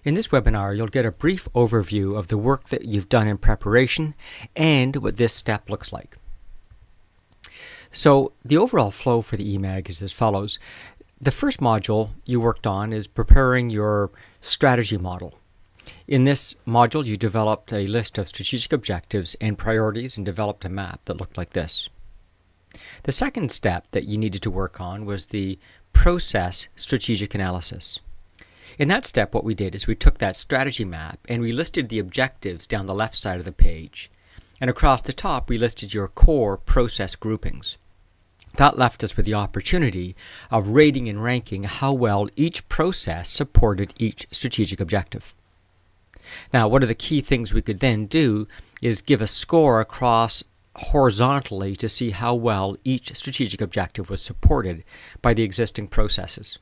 In this webinar, you'll get a brief overview of the work that you've done in preparation and what this step looks like. So the overall flow for the eMag is as follows. The first module you worked on is preparing your strategy model. In this module, you developed a list of strategic objectives and priorities and developed a map that looked like this. The second step that you needed to work on was the process strategic analysis. In that step, what we did is we took that strategy map and we listed the objectives down the left side of the page. And across the top, we listed your core process groupings. That left us with the opportunity of rating and ranking how well each process supported each strategic objective. Now, one of the key things we could then do is give a score across horizontally to see how well each strategic objective was supported by the existing processes.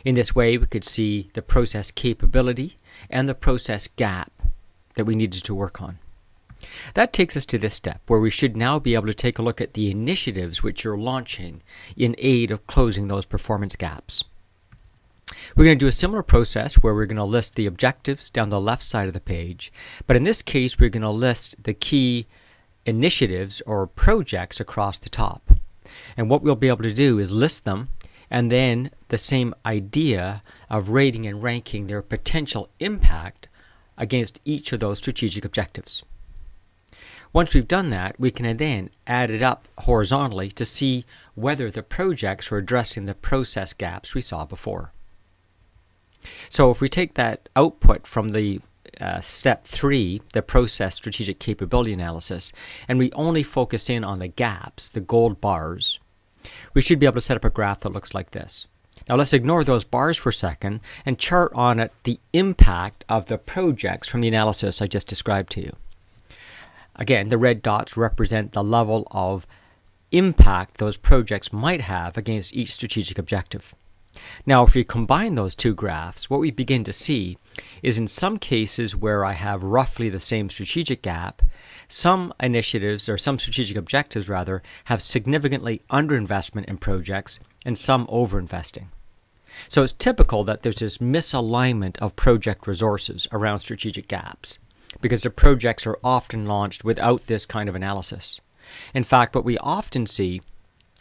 In this way, we could see the process capability and the process gap that we needed to work on. That takes us to this step, where we should now be able to take a look at the initiatives which you're launching in aid of closing those performance gaps. We're going to do a similar process where we're going to list the objectives down the left side of the page, but in this case, we're going to list the key initiatives or projects across the top. And what we'll be able to do is list them, and then the same idea of rating and ranking their potential impact against each of those strategic objectives. Once we've done that, we can then add it up horizontally to see whether the projects are addressing the process gaps we saw before. So if we take that output from the step 3, the process strategic capability analysis, and we only focus in on the gaps, the gold bars, we should be able to set up a graph that looks like this. Now let's ignore those bars for a second and chart on it the impact of the projects from the analysis I just described to you. Again, the red dots represent the level of impact those projects might have against each strategic objective. Now, if we combine those two graphs, what we begin to see is in some cases where I have roughly the same strategic gap, some initiatives, or some strategic objectives rather, have significantly underinvestment in projects and some overinvesting. So it's typical that there's this misalignment of project resources around strategic gaps, because the projects are often launched without this kind of analysis. In fact, what we often see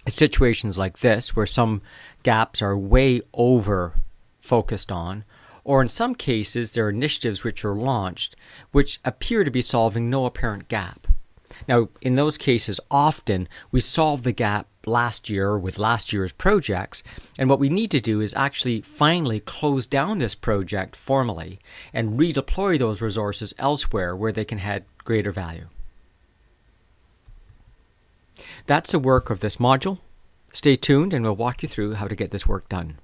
is situations like this, where some gaps are way over focused on, or in some cases there are initiatives which are launched which appear to be solving no apparent gap. Now, in those cases, often we solve the gap last year with last year's projects, and what we need to do is actually finally close down this project formally and redeploy those resources elsewhere where they can add greater value. That's the work of this module. Stay tuned and we'll walk you through how to get this work done.